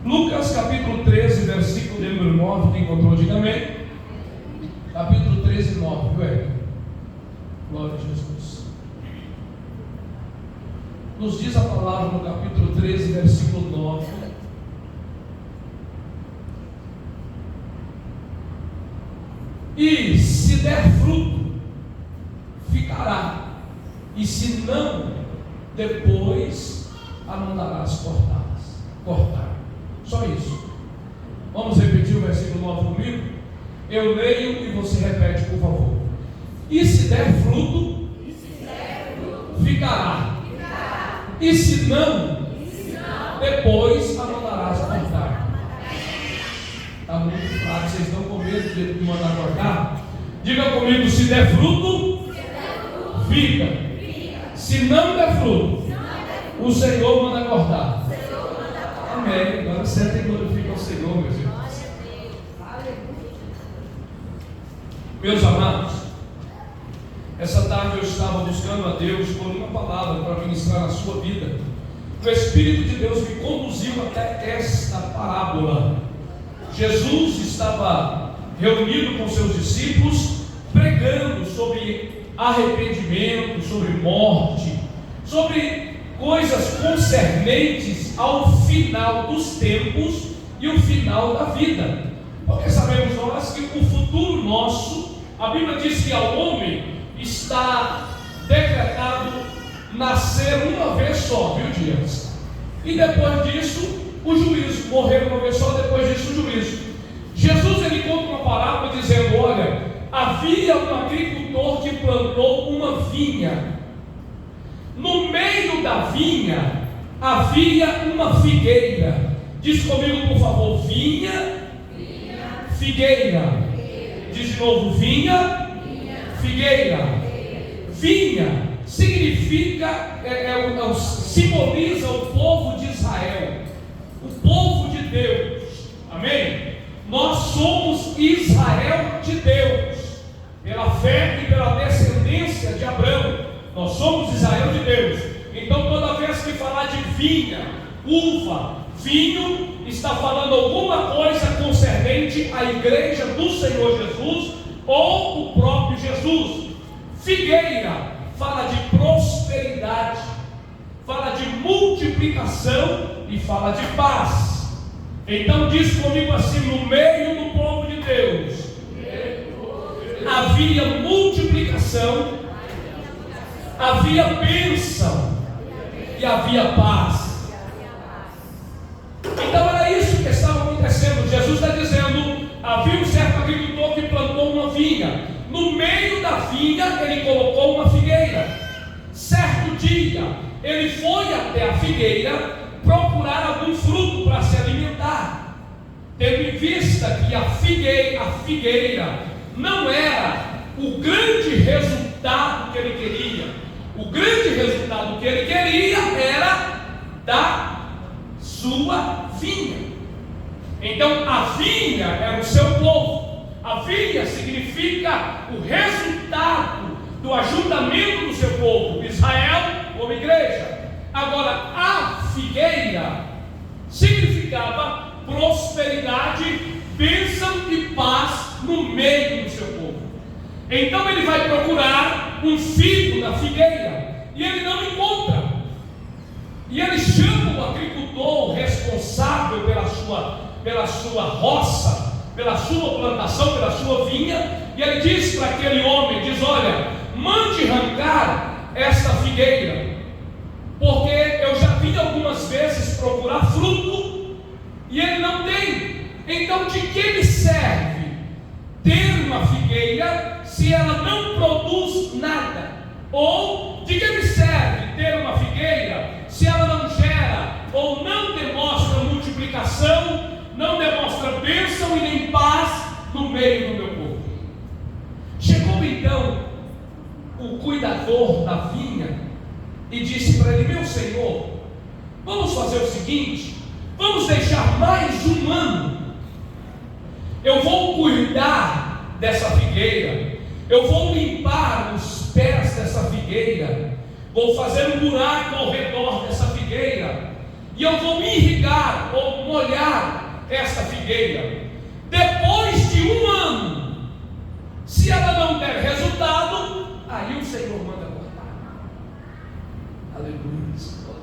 Lucas capítulo 13, versículo número 9, quem encontrou, diga amém. Capítulo 13, 9, velho. Glória a Jesus. Nos diz a palavra no capítulo 13, versículo 9. E se der fruto, ficará, e se não, depois a mandarás cortar. Só isso. Vamos repetir o versículo 9 comigo? Eu leio e você repete, por favor. E se der fruto, ficará. E se não, depois a mandarás cortar. Está muito fraco, vocês estão com medo de mandar cortar? Diga comigo, se der fruto, fica. Se não der fruto, o Senhor manda cortar. Amém. Agora senta e glorifica o Senhor, meus irmãos. Meus amados, essa tarde eu estava buscando a Deus por uma palavra para ministrar na sua vida. O Espírito de Deus me conduziu até esta parábola. Jesus estava reunido com seus discípulos, pregando sobre arrependimento, sobre morte, sobre coisas concernentes ao final dos tempos e o final da vida. Porque sabemos nós que o futuro nosso, a Bíblia diz que ao homem está decretado nascer uma vez só, viu, Dias? E depois disso, o juízo, morrer uma vez só, depois disso o juízo. Jesus ele conta uma parábola dizendo: olha, havia um agricultor que plantou uma vinha. No meio da vinha havia uma figueira. Diz comigo, por favor, vinha, figueira. Diz de novo, vinha, figueira. Vinha significa, simboliza o povo de Israel, o povo de Deus. Amém? Nós somos Israel de Deus, pela fé e pela descendência de Abraão. Nós somos Israel de Deus. Então toda vez que falar de vinha, uva, vinho, está falando alguma coisa concernente à igreja do Senhor Jesus ou o próprio Jesus. Figueira fala de prosperidade, fala de multiplicação e fala de paz. Então diz comigo assim: no meio do povo de Deus havia multiplicação, havia bênção e havia paz. Então era isso que estava acontecendo. Jesus está dizendo: havia um certo agricultor que plantou uma vinha. No meio da vinha ele colocou uma figueira. Certo dia ele foi até a figueira procurar algum fruto para se alimentar, tendo em vista que a figueira não era o grande resultado que ele queria. O grande resultado que ele queria era da sua vinha. Então a vinha era o seu povo. A vinha significa o resultado do ajuntamento do seu povo, Israel como igreja. Agora a figueira significava prosperidade, bênção e paz no meio do seu povo. Então ele vai procurar um figo da figueira e ele não encontra. E ele chama o agricultor responsável pela sua roça, pela sua plantação, pela sua vinha, e ele diz para aquele homem, diz: olha, mande arrancar esta figueira, porque eu já vim algumas vezes procurar fruto e ele não tem. Então de que me serve ter uma figueira se ela não produz nada? Ou de que me serve ter uma figueira se ela não gera ou não demonstra multiplicação, não demonstra bênção e nem paz no meio do meu povo? Chegou então o cuidador da vinha e disse para ele: meu senhor, vamos fazer o seguinte, vamos deixar mais um ano. Eu vou cuidar dessa figueira, eu vou limpar os pés dessa figueira, vou fazer um buraco ao redor dessa figueira, e eu vou me irrigar, ou molhar esta figueira. Depois de 1 ano, se ela não der resultado, aí o Senhor manda cortar. Aleluia.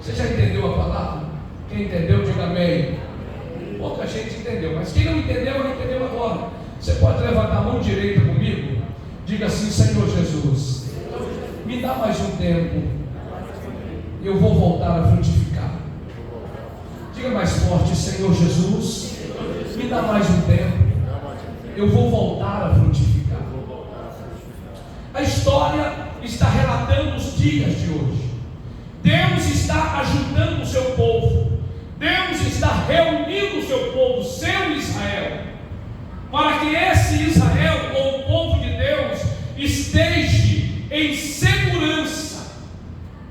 Você já entendeu a palavra? Quem entendeu, diga amém. Pouca gente entendeu, mas quem não entendeu, não entendeu agora. Você pode levantar a mão direita comigo? Diga assim: Senhor Jesus, me dá mais um tempo, eu vou voltar a frutificar. Diga mais forte: Senhor Jesus, me dá mais um tempo, eu vou voltar a frutificar. A história está relatando os dias de hoje. Deus está ajudando o seu povo. Deus está reunindo o seu povo, seu Israel, para que esse Israel, ou o povo de Deus, esteja em segurança,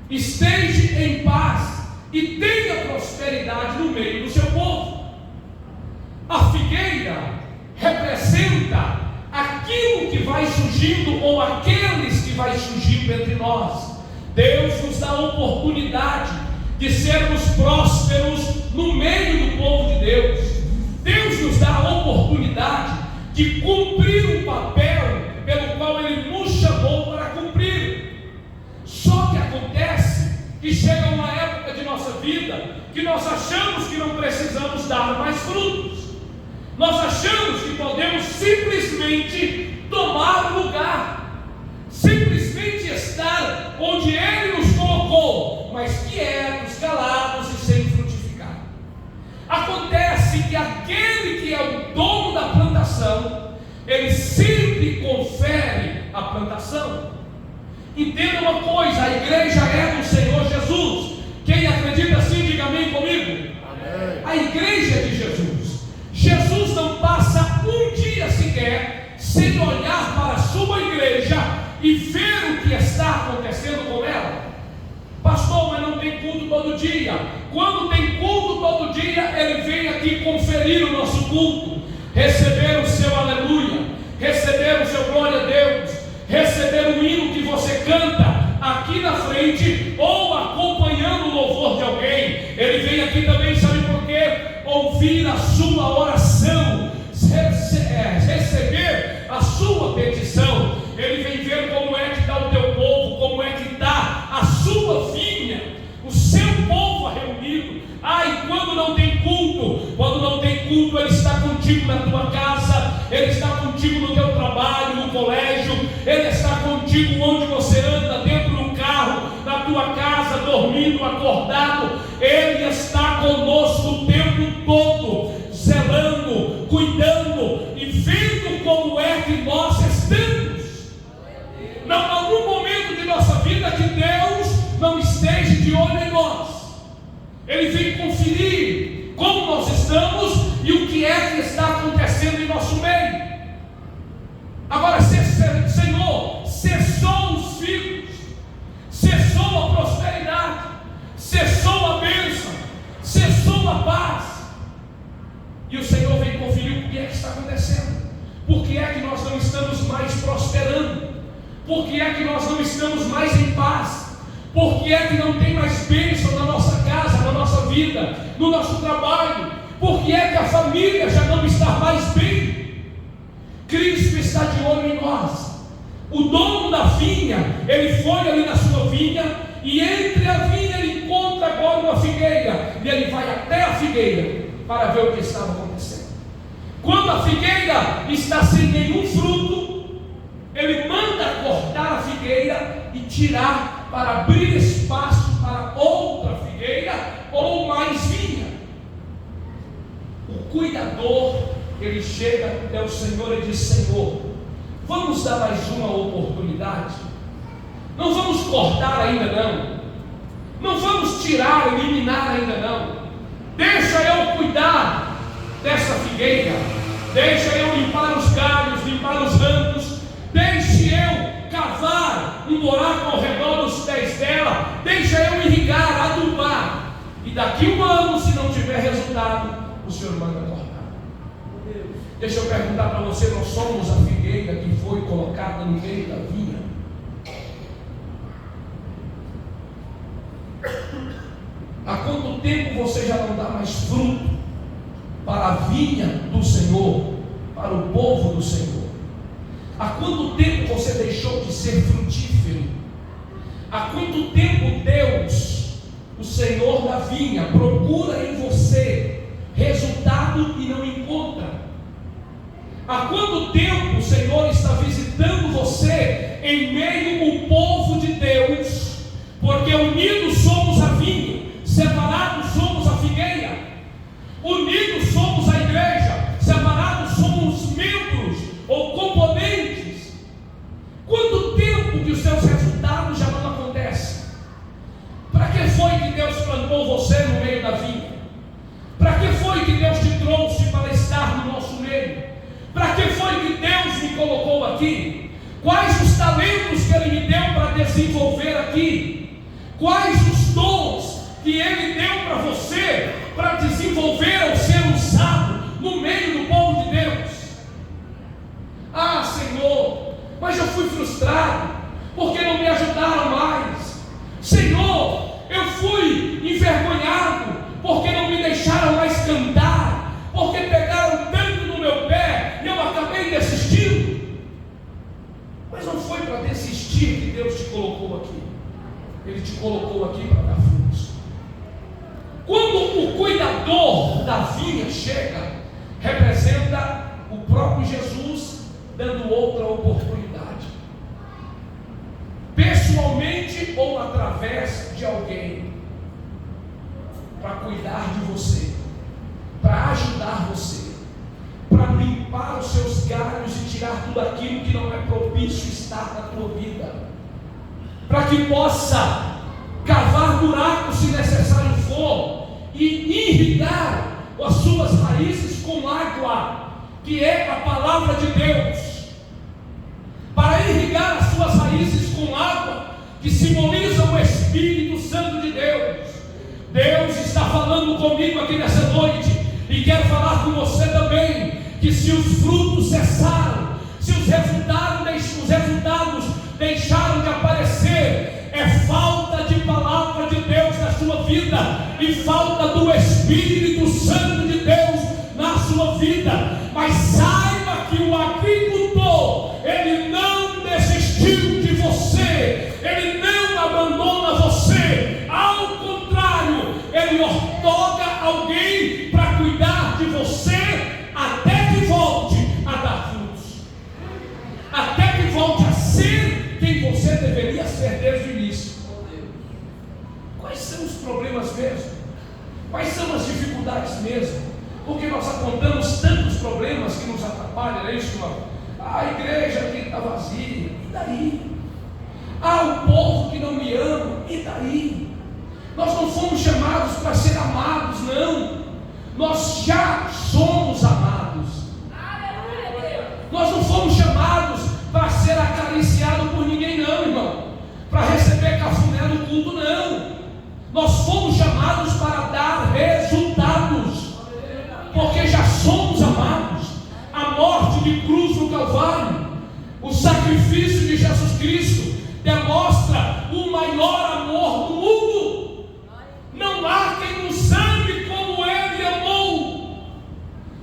esteja em paz e tenha prosperidade no meio do seu povo. A figueira representa aquilo que vai surgindo, ou aqueles que vai surgindo entre nós. Deus nos dá a oportunidade de sermos prósperos no meio do povo de Deus. Deus nos dá a oportunidade de cumprir o papel pelo qual Ele nos chamou para cumprir. Só que acontece que chega uma época de nossa vida que nós achamos que não precisamos dar mais frutos. Nós achamos que podemos simplesmente tomar lugar, simplesmente estar onde Ele nos colocou, mas quietos, calados e sem frutificar. Acontece que aquele que é o dono da plantação, ele sempre confere a plantação. Entenda uma coisa: a igreja é do Senhor Jesus. Quem acredita assim, diga amém comigo. Amém. A igreja é de Jesus. Jesus não passa um dia sequer sem olhar para a sua igreja e ver o que está acontecendo com ela. Pastor, mas não tem culto todo dia. Quando tem culto todo dia, Ele vem aqui conferir o nosso culto, receber o seu aleluia, receber o seu glória a Deus, receber o hino que você canta aqui na frente, ou acompanhando o louvor de alguém. Ele vem aqui também, sabe por quê? Ouvir a sua oração, receber a sua petição. Ele vem ver como é que está o teu povo, como é que está a sua vinha, o seu povo reunido. E quando não tem culto, Ele está contigo na tua casa, Ele está contigo no teu trabalho, no colégio, Ele está contigo onde você anda, dentro do carro, na tua casa, dormindo, acordado. Ele está conosco o tempo todo, zelando, cuidando e vendo como é que nós estamos. Não há algum momento de nossa vida que Deus não esteja de olho em nós. Ele vem conferir como nós estamos e o que é que está acontecendo em nosso meio. Agora, Senhor, cessou os filhos, cessou a prosperidade, cessou a bênção, cessou a paz. E o Senhor vem conferir o que é que está acontecendo. Por que é que nós não estamos mais prosperando? Por que é que nós não estamos mais em paz? Por que é que não tem mais bênção na nossa casa, na nossa vida, no nosso trabalho? Por que é que a família já não está mais bem? Cristo está de olho em nós. O dono da vinha, ele foi ali na sua vinha, e entre a vinha ele encontra agora uma figueira, e ele vai até a figueira para ver o que estava acontecendo. Quando a figueira está sem nenhum fruto, ele manda cortar a figueira e tirar para abrir espaço para outra figueira ou mais vinha. O cuidador, ele chega até o Senhor e diz: Senhor, vamos dar mais uma oportunidade? Não vamos cortar ainda não. Não vamos tirar, eliminar ainda não. Deixa eu cuidar dessa figueira. Deixa eu limpar os galhos, limpar os ramos. Deixe eu cavar um buraco ao redor dos pés dela. Deixa eu irrigar, adubar. E daqui 1 ano, se não tiver resultado, o Senhor manda cortar. Deixa eu perguntar para você: nós somos a figueira que foi colocada no meio da vinha? Há quanto tempo você já não dá mais fruto? para a vinha do Senhor, para o povo do Senhor. Há quanto tempo você deixou de ser frutífero? Há quanto tempo Deus, o Senhor da vinha, procura em você resultado e não encontra? Há quanto tempo o Senhor está visitando você em meio ao povo de Deus? Porque unidos somos a vinha, separados somos a figueira. Unidos somos a igreja, separados somos membros ou componentes. Quanto tempo que os seus resultados já não acontecem? Para que foi que Deus plantou você no meio da vinha? Para que foi que Deus te trouxe para estar no nosso meio? Para que foi que Deus me colocou aqui? Quais os talentos que Ele me deu para desenvolver aqui? Quais os dons que Ele deu para você para desenvolver ou ser usado no meio do povo de Deus? Ah, Senhor, mas eu fui frustrado porque não me ajudaram mais. Senhor, eu fui envergonhado porque não me deixaram mais cantar, porque pegaram tanto no meu pé e eu acabei desistindo. Mas não foi para desistir que Deus te colocou aqui. Ele te colocou aqui para dar frutos. Quando o cuidador da vinha chega, representa o próprio Jesus dando outra oportunidade, pessoalmente ou através de alguém, para cuidar de você, para ajudar você, para limpar os seus galhos e tirar tudo aquilo que não é propício estar na tua vida, para que possa cavar buracos se necessário for e irrigar as suas raízes com água, que é a palavra de Deus. Para irrigar as suas raízes com água, que simboliza o Espírito Santo de Deus. Deus está falando comigo aqui nessa noite e quero falar com você também, que se os frutos cessaram, se os resultados deixaram de aparecer, é falta de palavra de Deus na sua vida e falta do Espírito Santo de Deus na sua vida. Mas saiba que o agricultor, ele não desistiu de você, ele não abandona você, ao contrário, ele ortoga alguém para cuidar de você até que volte a dar frutos, até que volte a ser quem você deveria ser desde o início. Quais são os problemas mesmo? Quais são as dificuldades mesmo? Porque nós apontamos tantos problemas que nos atrapalham, é isso, irmão? A igreja aqui está vazia, e daí? O povo que não me ama, e daí? Nós não fomos chamados para ser amados, não. Nós já somos amados. Nós não fomos chamados para ser acariciado por ninguém, não, irmão. Para receber cafuné no culto, não. Nós fomos chamados para dar resultados, porque já somos amados. A morte de cruz no Calvário, o sacrifício de Jesus Cristo, demonstra o maior amor do mundo. Não há quem nos ame como Ele amou.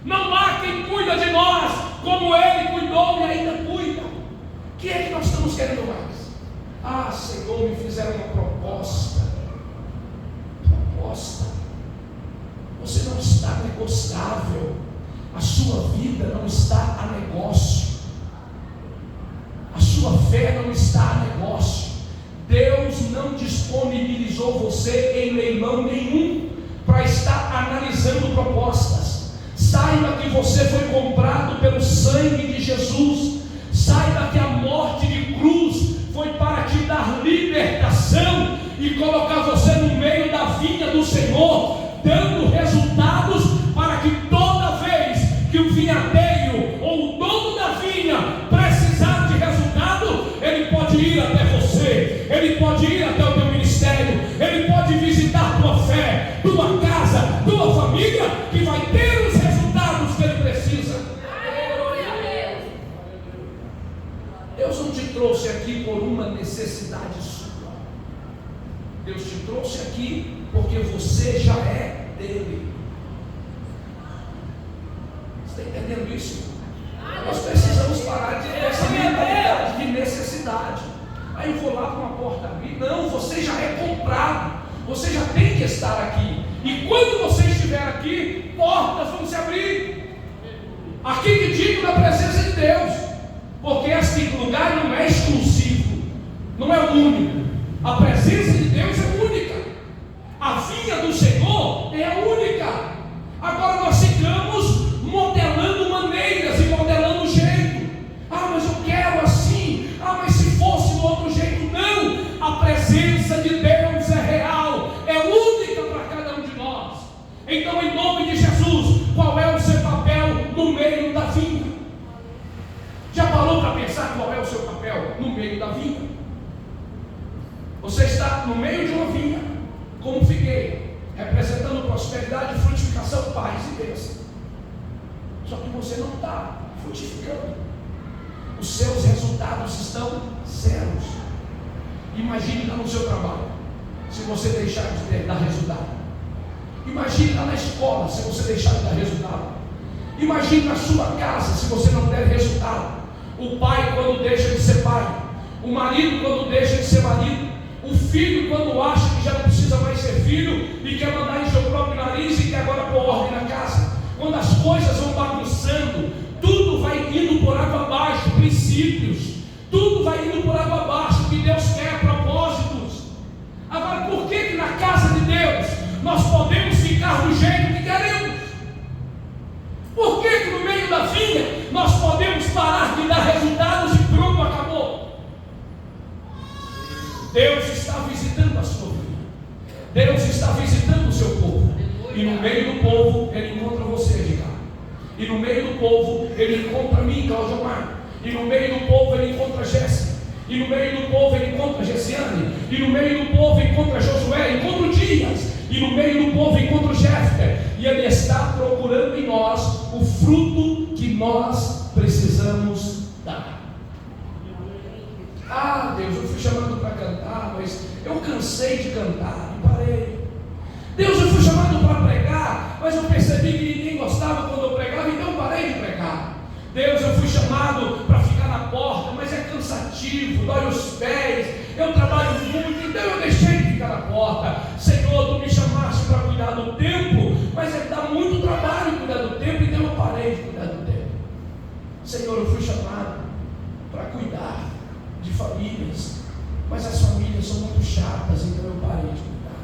Não há quem cuida de nós como Ele cuidou e ainda cuida. O que é que nós estamos querendo mais? Senhor, me fizeram uma proposta. Você não está negociável. A sua vida não está a negócio. A sua fé não está a negócio. Deus não disponibilizou você em leilão nenhum para estar analisando propostas. Saiba que você foi comprado pelo sangue de Jesus. Saiba que a morte de cruz foi para te dar libertação e colocar você no meio da vinha do Senhor, dando resultados, para que toda vez que o vinhadeiro ou o dono da vinha precisar de resultado, ele pode ir até você, ele pode ir até o teu ministério, ele pode visitar tua fé, tua casa, tua família, que vai ter os resultados que ele precisa. Deus não te trouxe aqui por uma necessidade sua. Deus te trouxe aqui porque você já é dele. está entendendo isso? Nós precisamos parar de ter essa mentalidade de necessidade. Aí vou lá para uma porta abrir. Não, você já é comprado. Você já tem que estar aqui. E quando você estiver aqui, portas vão se abrir. Aqui que digo na presença de Deus. Porque este lugar não é exclusivo. Não é único. A presença de Deus é única. A vinha do Senhor é a única. Agora nós ficamos modelando maneiras e modelando jeito. Ah, mas eu quero assim. Ah, mas se fosse do outro jeito. Não. A presença de Deus é real. É única para cada um de nós. Então, em nome de Jesus, qual é o seu papel no meio da vinha? Já parou para pensar qual é o seu papel no meio da vinha? Você está no meio de uma vinha, como figueira, representando prosperidade, frutificação, paz e bênção. Só que você não está frutificando. Os seus resultados estão zeros. Imagine lá no seu trabalho, se você deixar de dar resultado. Imagine lá na escola, se você deixar de dar resultado. Imagine na sua casa, se você não der resultado. O pai quando deixa de ser pai, o marido quando deixa de ser marido, o filho quando acha que já não precisa mais ser filho e quer mandar em seu próprio nariz e quer agora pôr ordem na casa. Quando as coisas vão bagunçando, tudo vai indo por água abaixo, princípios, tudo vai indo por água abaixo. O que Deus quer, propósitos. Agora, por que na casa de Deus nós podemos ficar do jeito que queremos? Por que no meio da vinha nós podemos parar de dar resultados e pronto, acabou? Deus está visitando a sua vida. Deus está visitando o seu povo. E no meio do povo Ele encontra você, Edgar. E no meio do povo Ele encontra mim, Cláudio Mar. E no meio do povo Ele encontra Jéssica. E no meio do povo Ele encontra Gessiane. E no meio do povo encontra Josué, encontra o Dias. E no meio do povo encontra o Jefter. E Ele está procurando em nós o fruto que nós precisamos dar. Ah, Deus, eu fui chamado para cantar, mas eu cansei de cantar e parei. Deus, eu fui chamado para pregar, mas eu percebi que ninguém gostava quando eu pregava, então eu parei de pregar. Deus, eu fui chamado para ficar na porta, mas é cansativo, dói os pés, eu trabalho muito, então eu deixei de ficar na porta. Senhor, tu me chamaste para cuidar do tempo, mas dá muito trabalho cuidar do tempo, então eu parei de cuidar do tempo. Senhor, eu fui chamado para cuidar de famílias, mas as famílias são muito chatas, então eu parei de cuidar.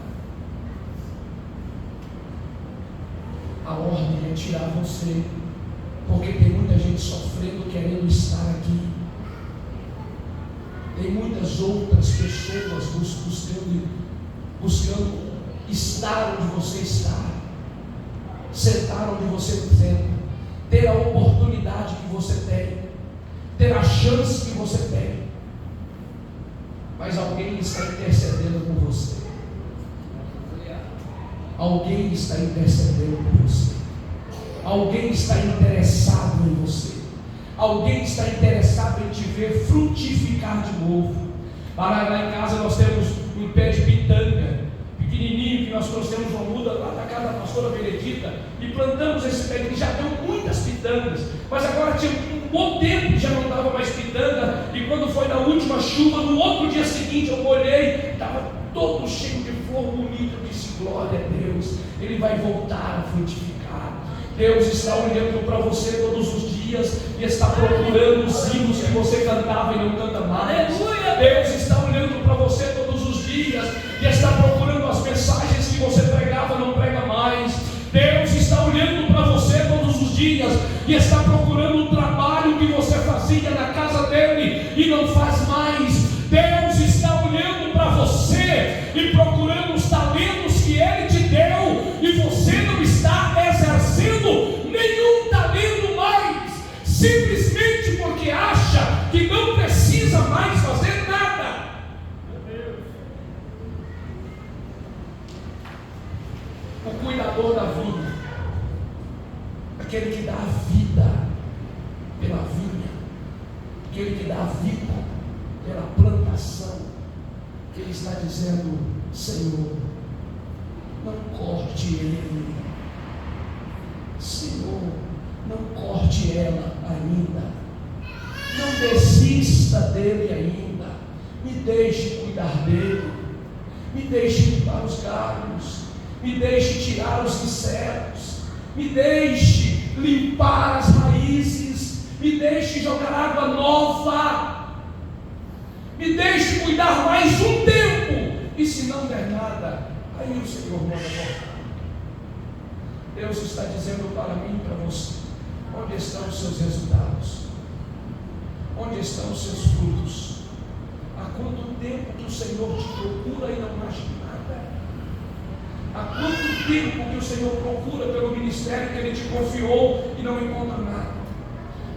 A ordem é tirar você, porque tem muita gente sofrendo, querendo estar aqui. Tem muitas outras pessoas buscando estar onde você está, sentar onde você senta, ter a oportunidade que você tem, ter a chance que você tem. Mas alguém está intercedendo por você. Alguém está intercedendo por você. Alguém está interessado em você. Alguém está interessado em te ver frutificar de novo. Lá em casa nós temos um pé de pitanga pequenininho que nós trouxemos uma muda lá da casa da pastora Benedita e plantamos esse pé que já deu muitas pitangas, mas agora tinha um bom tempo que já não dava mais pitanga. E quando foi na última chuva, no outro dia seguinte eu olhei, estava todo cheio de flor bonita. Eu disse: glória a Deus, ele vai voltar a frutificar. Deus está olhando para você todos os dias e está procurando os hinos que você cantava e não canta mais. Aleluia. Deus está olhando para você todos os dias e está procurando as mensagens que você pregava e não prega mais. Deus está olhando para você todos os dias e está procurando o trabalho que você fazia na casa dele e não faz mais. Deus está olhando para você e procurando os talentos que ele te deu e você não está exercendo nenhum talento mais, simplesmente porque acha que não precisa mais fazer nada. O cuidador da vida, aquele que dá a vida pela vinha, aquele que dá a vida pela plantação, ele está dizendo: Senhor, não corte ele, Senhor, Não corte ela ainda. Não desista dele ainda. Me deixe cuidar dele. Me deixe limpar os galhos. Me deixe tirar os insetos. Me deixe limpar as raízes. Me deixe jogar água nova. Me deixe cuidar mais um tempo. E se não der nada, aí o Senhor manda voltar. Deus está dizendo para mim e para você: onde estão os seus resultados? Onde estão os seus frutos? Há quanto tempo que o Senhor te procura e não acha nada? Há quanto tempo que o Senhor procura pelo ministério que Ele te confiou e não encontra nada?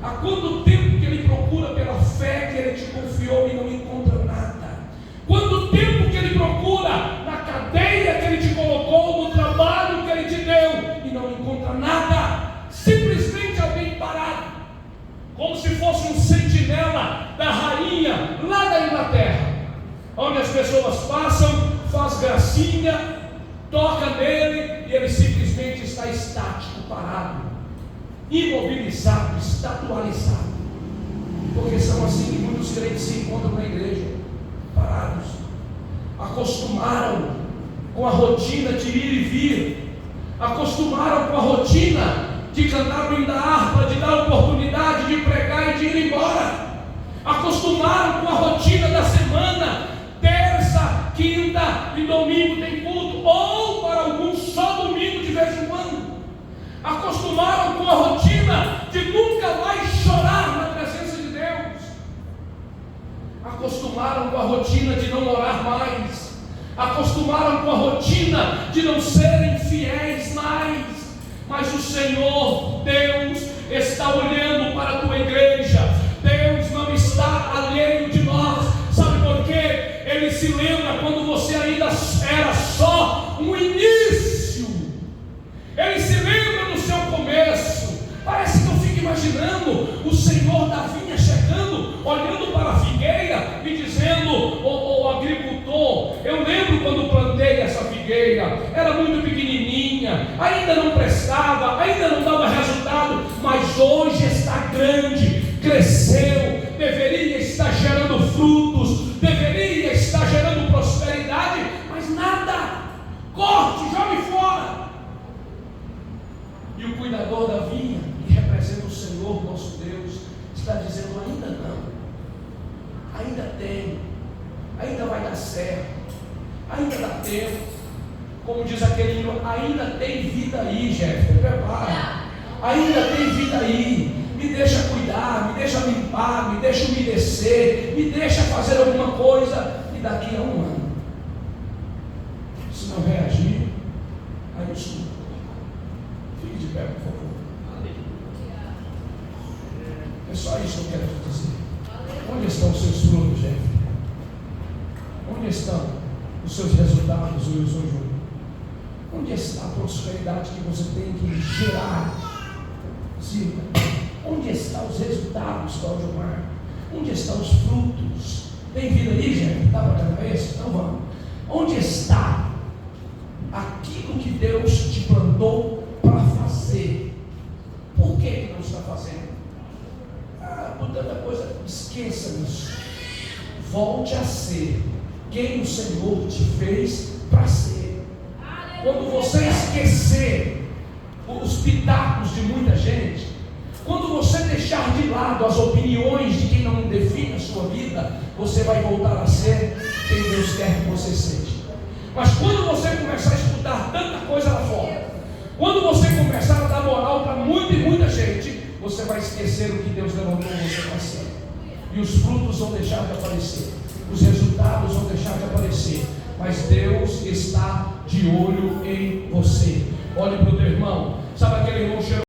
Há quanto tempo que Ele procura pela fé que Ele te confiou e não encontra nada? Quanto tempo que Ele procura na cadeia que Ele te colocou, no trabalho que Ele te deu e não encontra nada? Simplesmente alguém parado, como se fosse um sentinela da rainha lá da Inglaterra, onde as pessoas passam, faz gracinha, toca nele e ele simplesmente está estático, parado, imobilizado, estatualizado. Porque são assim que muitos crentes se encontram na igreja, parados. Acostumaram com a rotina de ir e vir, acostumaram com a rotina de cantar o hino da harpa, de dar oportunidade de pregar e de ir embora. Acostumaram com a rotina da semana, terça, quinta e domingo tem culto, ou para alguns só domingo de vez em quando. Acostumaram com a rotina de nunca mais chorar na presença de Deus. Acostumaram com a rotina de não orar mais. Acostumaram com a rotina de não serem fiéis mais. Mas o Senhor, Deus, está olhando para a tua igreja. Deus não está alheio de nós. Sabe por quê? Ele se lembra quando você ainda era só um início. Ele se lembra do seu começo. Parece que eu fico imaginando o Senhor da vinha chegando, olhando para a figueira e dizendo: o agricultor, eu lembro quando plantei essa figueira, era muito pequenininha, ainda não prestava, ainda não dava resultado, mas hoje está grande, cresceu, deveria estar gerando frutos, deveria estar gerando prosperidade, mas nada. Corte, jogue fora. E o cuidador da vinha, que representa o Senhor nosso Deus, está dizendo: ainda não, ainda tem, ainda vai dar certo, ainda dá tempo. Como diz aquele hino, ainda tem vida aí, Jefferson, prepara, ainda tem vida aí. Me deixa cuidar, me deixa limpar, me deixa umedecer, me deixa fazer alguma coisa, e daqui a um ano, se não reagir, aí eu escuto. Fique de pé, por favor. É só isso que eu quero te dizer. Onde estão os seus frutos, Jefferson? Onde estão os seus resultados, Wilson Júnior? Onde está a prosperidade que você tem que gerar? Zilda, onde estão os resultados, Cláudio Mar? Onde estão os frutos? Tem vida aí, gente? Está para a cabeça? Então vamos. Onde está aquilo que Deus te plantou para fazer? Por que não está fazendo? Por tanta coisa, esqueça isso. Volte a ser quem o Senhor te fez para ser. Quando você esquecer os pitacos de muita gente, quando você deixar de lado as opiniões de quem não define a sua vida, você vai voltar a ser quem Deus quer que você seja. Mas quando você começar a escutar tanta coisa lá fora, quando você começar a dar moral para muita e muita gente, você vai esquecer o que Deus levantou você para ser. E os frutos vão deixar de aparecer, os resultados vão deixar de aparecer. Mas Deus está de olho em você. Olhe para o teu irmão. Sabe aquele irmão cheio